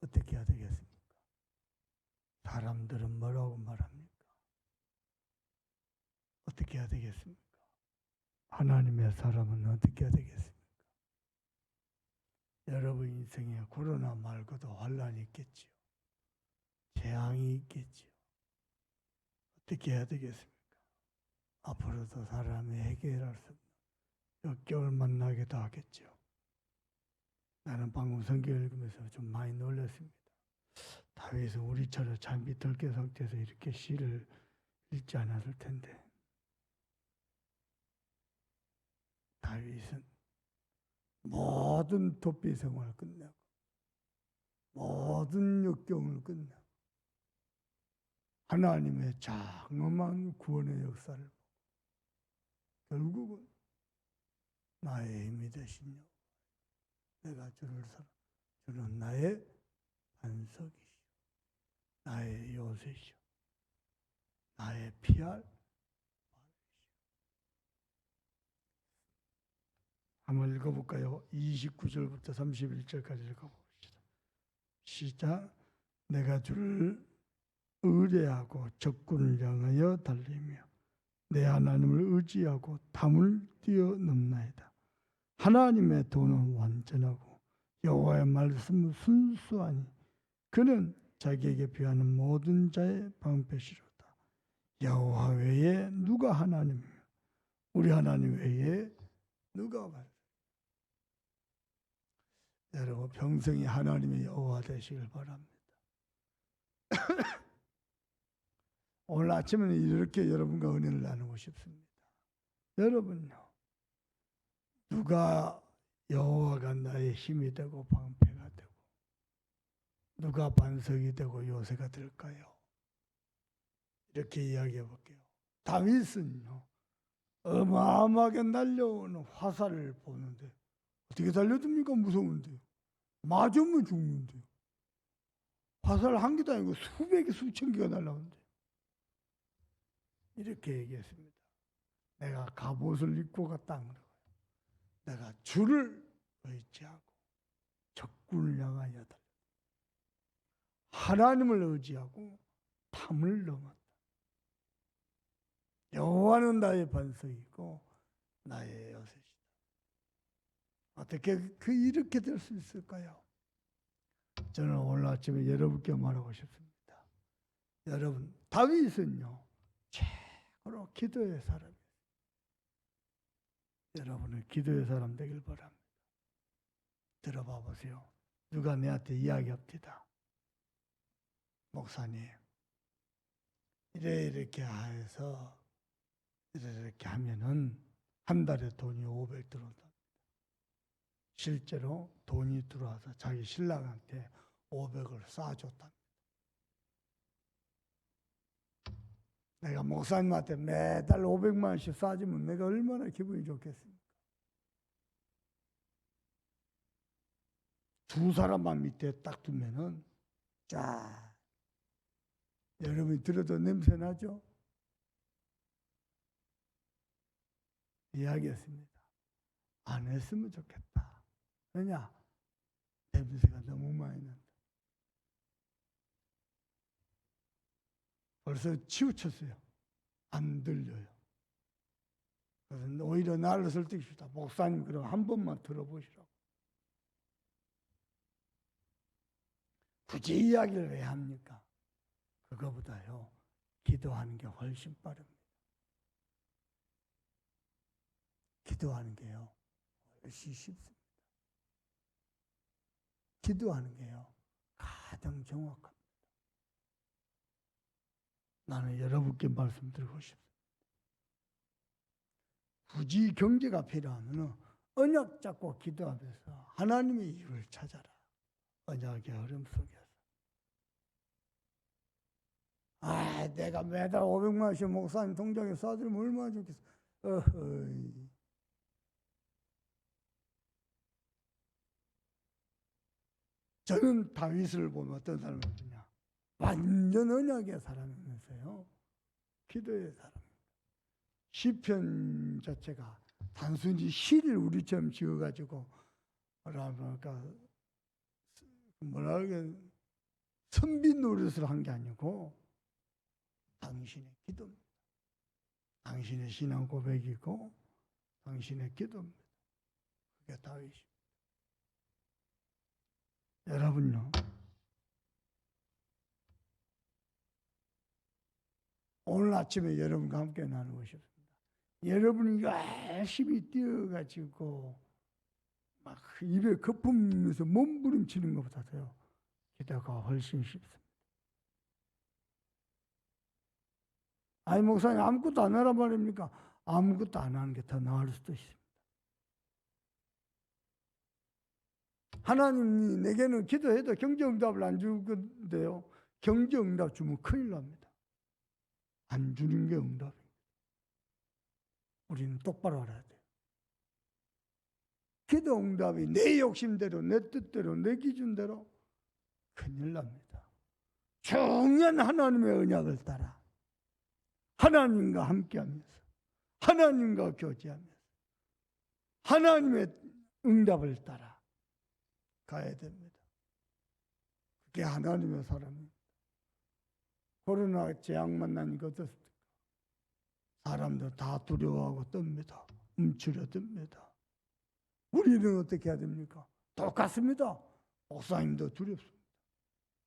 어떻게 해야 되겠습니까? 사람들은 뭐라고 말합니까? 어떻게 해야 되겠습니까? 하나님의 사람은 어떻게 해야 되겠습니까? 여러분 인생에 코로나 말고도 환란이 있겠지요. 재앙이 있겠지요. 어떻게 해야 되겠습니까? 앞으로도 사람이 해결할 수 없는 역경을 만나기도 하겠죠. 나는 방금 성경 읽으면서 좀 많이 놀랐습니다. 다윗은 우리처럼 잠이 덜 깬 상태에서 이렇게 시를 읽지 않았을 텐데, 다윗은 모든 도피 생활을 끝내고 모든 역경을 끝내고 하나님의 장엄한 구원의 역사를 보고 결국은 나의 힘이 되신 여호와, 내가 주를 사랑, 주는 나의 반석이시오, 나의 요새시오, 나의 피할 바위시오. 한번 읽어볼까요? 29절부터 31절까지 읽어봅시다. 시작. 내가 주를 의뢰하고 적군을 향하여 달리며 내 하나님을 의지하고 담을 뛰어넘나이다. 하나님의 도는 완전하고 여호와의 말씀은 순수하니 그는 자기에게 비하는 모든 자의 방패시로다. 여호와 외에 누가 하나님이며 우리 하나님 외에 누가 반석. 여러분 평생이 하나님의 여호와 되시길 바랍니다. 오늘 아침에는 이렇게 여러분과 은혜를 나누고 싶습니다. 여러분요, 누가 여호와가 나의 힘이 되고 방패가 되고 누가 반석이 되고 요새가 될까요? 이렇게 이야기해 볼게요. 다윗은요, 어마어마하게 날려오는 화살을 보는데 어떻게 달려듭니까? 무서운데요. 맞으면 죽는데요. 화살 한 개도 아니고 수백 개, 수천 개가 날라오는데 이렇게 얘기했습니다. 내가 갑옷을 입고 갔다. 내가 주를 의지하고 적군을 향하여 달려 하나님을 의지하고 담을 넘었다. 여호와는 나의 반석이고 나의 요새시다. 어떻게 이렇게 될 수 있을까요? 저는 오늘 아침에 여러분께 말하고 싶습니다. 여러분, 다윗은요 최고로 기도의 사람이에요. 여러분은 기도의 사람 되길 바랍니다. 들어봐 보세요. 누가 내한테 이야기합니다. 목사님, 이렇게 해서 이렇게 하면은 한 달에 돈이 500 들어온다. 실제로 돈이 들어와서 자기 신랑한테 500을 쏴줬다. 내가 목사님한테 매달 500만 원씩 쏴주면 내가 얼마나 기분이 좋겠습니까? 두 사람만 밑에 딱 두면은 자, 여러분이 들어도 냄새 나죠? 이야기했습니다. 안 했으면 좋겠다. 왜냐? 냄새가 너무 많이 난다. 벌써 치우쳤어요. 안 들려요. 그래서 오히려 나를 설득시다. 목사님 그럼 한 번만 들어보시라고. 굳이 이야기를 왜 합니까? 그거보다요. 기도하는 게 훨씬 빠릅니다. 기도하는 게요. 훨씬 쉽습니다. 기도하는 게요. 가장 정확합니다. 나는 여러분께 말씀드리고 싶습니다. 굳이 경제가 필요하면 언약 잡고 기도하면서 하나님의 이유를 찾아라. 언약의 어려움 속에서. 내가 매달 500만 원씩 목사님 통장에 쏴주면 얼마나 좋겠어. 어허이. 저는 다윗을 보면 어떤 사람이냐. 완전 언약의 사람이면서요. 기도의 사람. 시편 자체가 단순히 시를 우리처럼 지어가지고 뭐랄까 선비 노릇을 한 게 아니고 당신의 기도입니다. 당신의 신앙 고백이고 당신의 기도입니다. 그게 다윗입니다. 여러분요, 오늘 아침에 여러분과 함께 나누고 싶습니다. 여러분이 열심히 뛰어가지고 막 입에 거품면서 몸부림치는 것보다도요, 기도가 훨씬 쉽습니다. 아니 목사님 아무것도 안 하란 말입니까? 아무것도 안 하는 게 더 나을 수도 있습니다. 하나님이 내게는 기도해도 경제응답을 안 줄 건데요, 경제응답 주면 큰일 납니다. 안 주는 게 응답입니다. 우리는 똑바로 알아야 돼요. 기도 응답이 내 욕심대로, 내 뜻대로, 내 기준대로 큰일 납니다. 중요한 하나님의 언약을 따라 하나님과 함께하면서 하나님과 교제하면서 하나님의 응답을 따라 가야 됩니다. 그게 하나님의 사람입니다. 코로나 재앙 만나니까 어떻습니까? 사람들 다 두려워하고 떱니다. 움츠러듭니다. 우리는 어떻게 해야 됩니까? 똑같습니다. 목사님도 두렵습니다.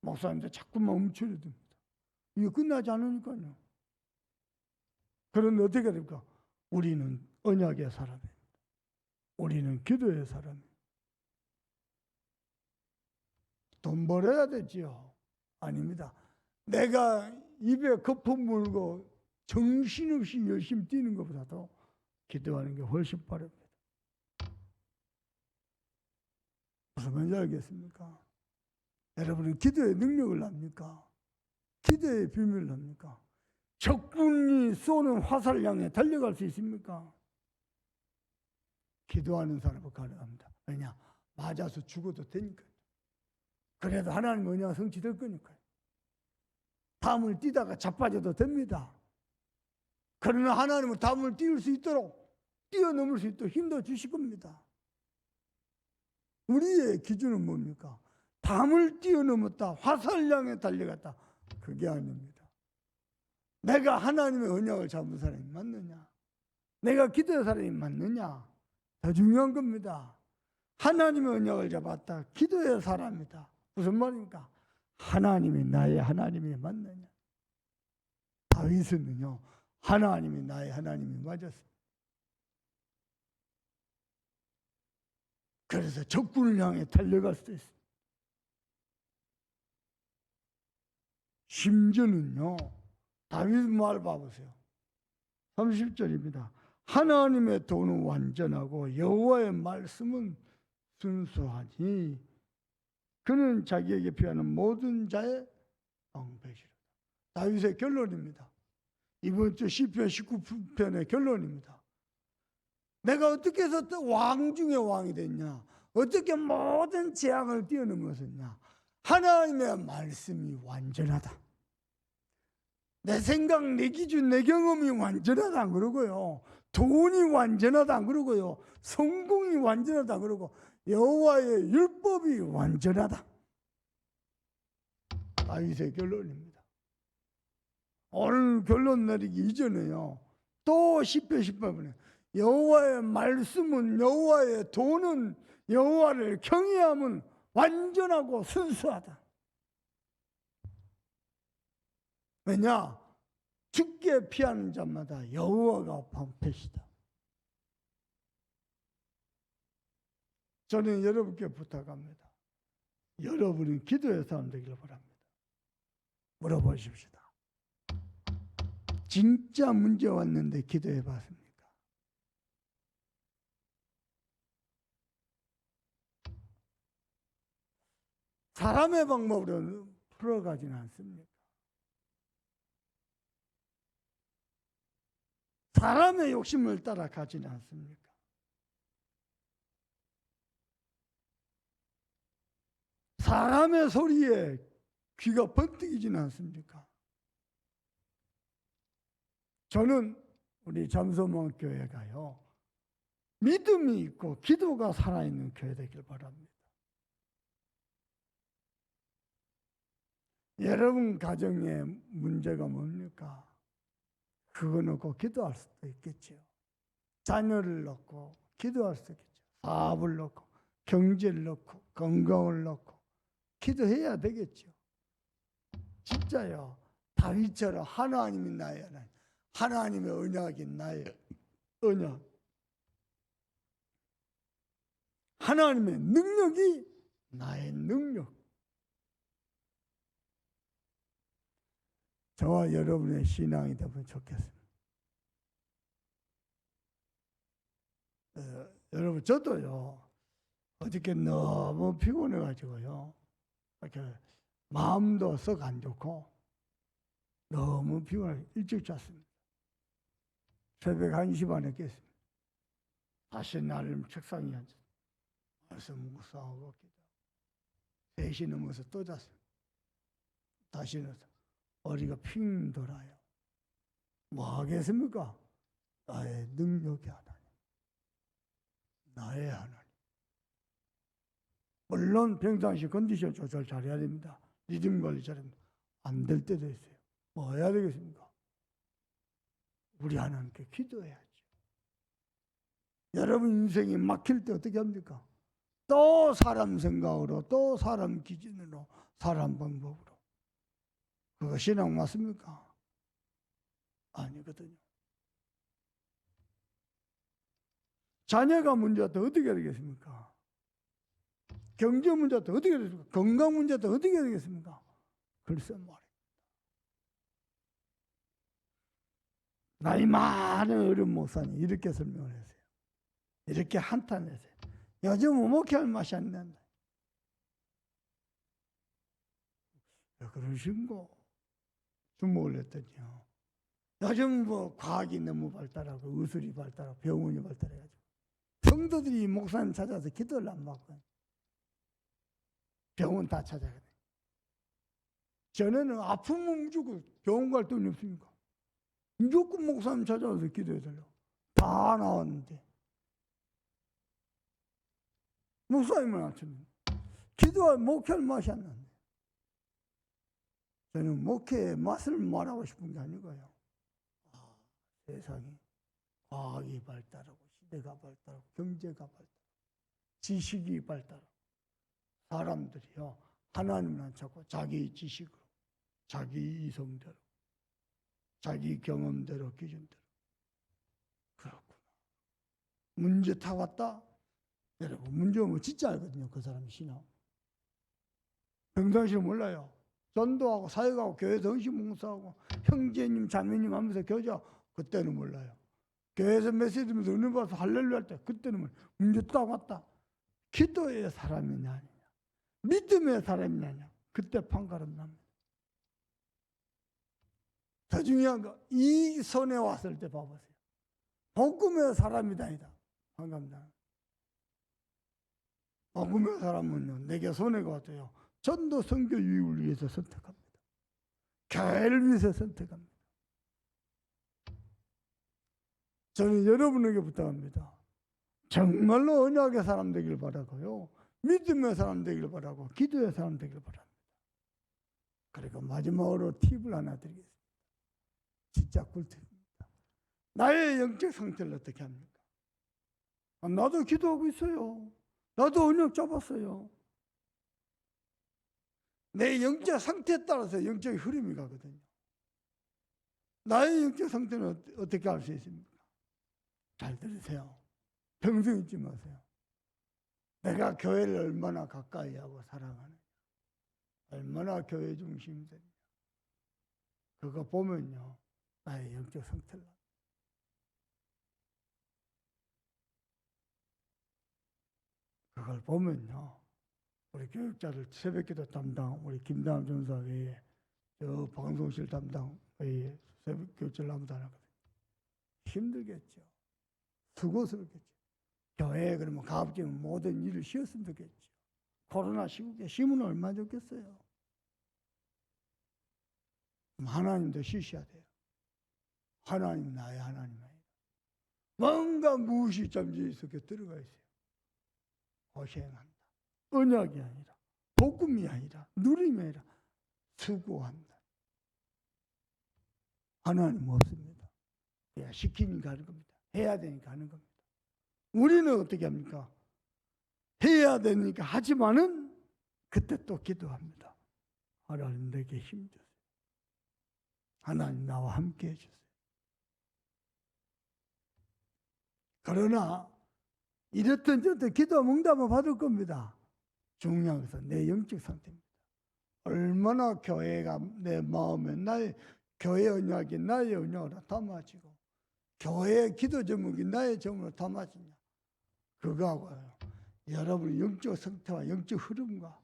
목사님도 자꾸만 움츠러듭니다. 이거 끝나지 않으니까요. 그런데 어떻게 해야 됩니까? 우리는 언약의 사람입니다. 우리는 기도의 사람입니다. 돈 벌어야 되지요? 아닙니다. 내가 입에 거품 물고 정신없이 열심히 뛰는 것보다도 기도하는 게 훨씬 빠릅니다. 무슨 말인지 알겠습니까? 여러분은 기도의 능력을 압니까? 기도의 비밀을 압니까? 적군이 쏘는 화살을 향해 달려갈 수 있습니까? 기도하는 사람은 가능합니다. 왜냐? 맞아서 죽어도 되니까요. 그래도 하나님 언약은 성취될 거니까요. 담을 뛰다가 자빠져도 됩니다. 그러나 하나님은 담을 띄울 수 있도록, 뛰어넘을 수 있도록 힘도 주실 겁니다. 우리의 기준은 뭡니까? 담을 뛰어넘었다, 화살 향해 달려갔다, 그게 아닙니다. 내가 하나님의 언약을 잡은 사람이 맞느냐, 내가 기도의 사람이 맞느냐, 더 중요한 겁니다. 하나님의 언약을 잡았다, 기도의 사람이다. 무슨 말입니까? 하나님이 나의 하나님이 맞느냐. 다윗은요, 하나님이 나의 하나님이 맞았습니다. 그래서 적군을 향해 달려갈 수도 있습니다. 심지어는요, 다윗 말 봐보세요. 30절입니다. 하나님의 도는 완전하고 여호와의 말씀은 순수하니 그는 자기에게 피하는 모든 자의 방백이라. 다윗의 결론입니다. 이번 주 시편 19편의 결론입니다. 내가 어떻게 해서 왕 중에 왕이 됐냐? 어떻게 모든 재앙을 뛰어넘었냐? 하나님의 말씀이 완전하다. 내 생각, 내 기준, 내 경험이 완전하다 안 그러고요. 돈이 완전하다 안 그러고요. 성공이 완전하다 안 그러고 여호와의 율법이 완전하다. 다윗의 결론입니다. 오늘 결론 내리기 이전에요, 또 시편 18편에 여호와의 말씀은, 여호와의 도는, 여호와를 경외함은 완전하고 순수하다. 왜냐? 죽게 피하는 자마다 여호와가 방패시다. 저는 여러분께 부탁합니다. 여러분은 기도의 사람 되기를 바랍니다. 물어보십시다. 진짜 문제 왔는데 기도해 봤습니까? 사람의 방법으로 풀어가지는 않습니까? 사람의 욕심을 따라 가지는 않습니까? 사람의 소리에 귀가 번뜩이지는 않습니까? 저는 우리 잠소문 교회가요, 믿음이 있고 기도가 살아있는 교회 되길 바랍니다. 여러분 가정에 문제가 뭡니까? 그거 놓고 기도할 수도 있겠죠. 자녀를 놓고 기도할 수도 있겠죠. 사업을 놓고, 경제를 놓고, 건강을 놓고 기도해야 되겠죠. 진짜요. 다윗처럼 하나님이 나의 하나님, 하나님의 언약이 나의 언약, 하나님의 능력이 나의 능력. 저와 여러분의 신앙이 되면 좋겠습니다. 여러분 저도요 어저께 너무 피곤해가지고요 이렇게 마음도 썩 안 좋고 너무 피곤해 일찍 잤습니다. 새벽 1시 반에 깼습니다. 다시 나름 책상에 앉아서 말씀 묵상하고 기도. 3시 넘어서 또 잤습니다. 다시 일어나서 머리가 핑 돌아요. 뭐 하겠습니까? 나의 능력이 하나님, 나의 하나님. 물론 평상시 컨디션 조절 잘해야 됩니다. 리듬 관리 잘해야 됩니다. 안 될 때도 있어요. 뭐 해야 되겠습니까? 우리 하나님께 기도해야죠. 여러분 인생이 막힐 때 어떻게 합니까? 또 사람 생각으로, 또 사람 기준으로, 사람 방법으로. 그거 신앙 맞습니까? 아니거든요. 자녀가 문제다 어떻게 해야 되겠습니까? 경제 문제다 어떻게 해야 되겠습니까? 건강 문제다 어떻게 해야 되겠습니까? 글쎄 말이에요. 나이 많은 어른 목사님 이렇게 설명을 했어요. 이렇게 한탄했어요. 요즘 목회할 맛이 안 난다. 왜 그러신고? 주목을 했더니요. 요즘 뭐 과학이 너무 발달하고 의술이 발달하고 병원이 발달해가지고 성도들이 목사님 찾아서 기도를 안 받고 병원 다 찾아가요. 전에는 아프면 무조건 병원 갈 돈이 없으니까 무조건 목사님 찾아와서 기도해달라고 다 나왔는데 목사님을 안 찾는 기도할 목회할 맛이 안 나는데 저는 목회의 맛을 말하고 싶은 게 아니고요. 세상이 과학이 발달하고 시대가 발달하고 경제가 발달하고 지식이 발달하고 사람들이요 하나님을 안 찾고 자기 지식으로 자기 이성대로 자기 경험대로 기준대로 그렇구나. 문제 다 왔다. 여러분 문제 오면 진짜 알거든요. 그 사람이 신앙. 평상시에 몰라요. 전도하고 사역하고 교회 정신 봉사하고 형제님 자매님 하면서 교제하고 그때는 몰라요. 교회에서 메시지 들으면서 은혜 받아서 할렐루야 할 때 그때는 문제 딱 왔다. 기도의 사람이냐 아니냐 믿음의 사람이냐 아니냐 그때 판가름 납니다. 더 중요한 거 이 손에 왔을 때 봐보세요. 복음의 사람이다 아니다. 반갑다. 복음의 사람은요 내게 손해가 왔어요. 전도 선교 유익을 위해서 선택합니다. 교회를 위해서 선택합니다. 저는 여러분에게 부탁합니다. 정말로 언약의 사람 되길 바라고요. 믿음의 사람 되길 바라고 기도의 사람 되길 바랍니다. 그리고 마지막으로 팁을 하나 드리겠습니다. 진짜 꿀팁입니다. 나의 영적 상태를 어떻게 합니까? 나도 기도하고 있어요. 나도 언약 잡았어요. 내 영적 상태에 따라서 영적인 흐름이 가거든요. 나의 영적 상태는 어떻게 알 수 있습니까? 잘 들으세요. 평생 잊지 마세요. 내가 교회를 얼마나 가까이 하고 사랑하느냐. 얼마나 교회 중심이 되느냐. 그거 보면요. 나의 영적 상태를 압니다. 그걸 보면요. 우리 교육자들 새벽기도 담당 우리 김다음 전사 외에 저 방송실 담당 외에 새벽 교육자를 아무도 안 하거든요. 힘들겠죠. 수고스럽겠죠. 교회에 그러면 가급적이면 모든 일을 쉬었으면 좋겠죠. 코로나 시국에 쉬면 얼마나 좋겠어요. 하나님도 쉬셔야 돼요. 하나님 나의 하나님 아니라 뭔가 무엇이 잠재 속에 들어가 있어요. 고생한다. 언약이 아니라 복음이 아니라 누림이 아니라 투구한다. 하나님 없습니다. 그냥 시키니까 하는 겁니다. 해야 되니까 하는 겁니다. 우리는 어떻게 합니까? 해야 되니까 하지만은 그때 또 기도합니다. 하나님 내게 힘 주세요. 하나님 나와 함께 해주세요. 그러나 이렇든 저렇든 기도하면 응답을 받을 겁니다. 중요한 것은 내 영적 상태입니다. 얼마나 교회가 내 마음에 나의 교회 언약이 나의 언약으로 담아지고 교회의 기도 제목이 나의 제목으로 담아지냐, 그거하고 여러분의 영적 상태와 영적 흐름과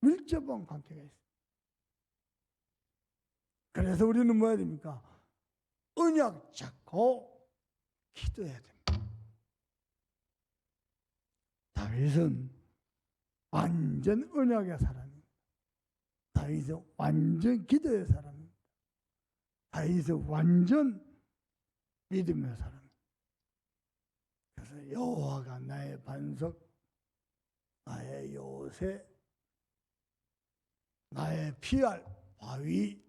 밀접한 관계가 있습니다. 그래서 우리는 뭐 해야 됩니까? 언약 잡고 기도해야 됩니다. 다윗은 완전 언약의 사람입니다. 다윗은 완전 기도의 사람입니다. 다윗은 완전 믿음의 사람입니다. 그래서 여호와가 나의 반석, 나의 요새, 나의 피할 바위,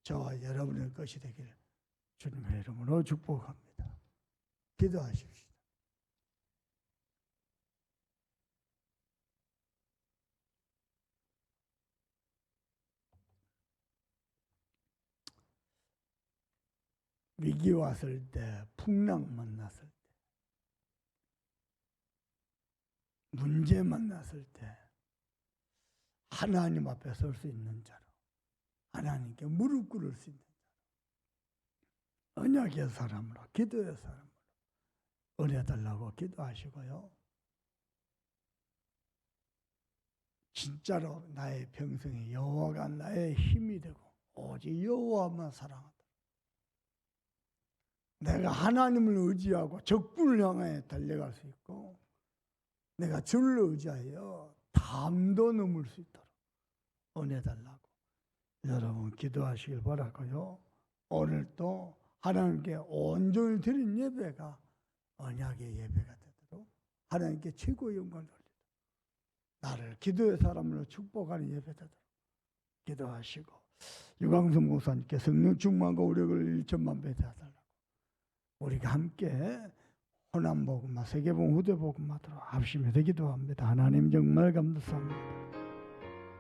저와 여러분의 것이 되길 주님의 이름으로 축복합니다. 기도하십시오. 위기 왔을 때, 풍랑 만났을 때, 문제 만났을 때 하나님 앞에 설 수 있는 자로, 하나님께 무릎 꿇을 수 있는 자로, 언약의 사람으로, 기도의 사람으로 은혜 달라고 기도하시고요. 진짜로 나의 평생에 여호와가 나의 힘이 되고 오직 여호와만 사랑한다. 내가 하나님을 의지하고 적군을 향해 달려갈 수 있고 내가 주를 의지하여 담도 넘을 수 있도록 은혜 달라고 여러분 기도하시길 바라고요. 오늘 또 하나님께 온전히 드린 예배가 언약의 예배가 되도록 하나님께 최고의 영광을 돌리도록 나를 기도의 사람으로 축복하는 예배 되도록 기도하시고 유광수 목사님께 성령 충만과 우력을 1천만 배 되어달라고 우리가 함께 호남복음화 세계복음 후대복음화도록 합심해서 기도합니다. 하나님 정말 감사합니다.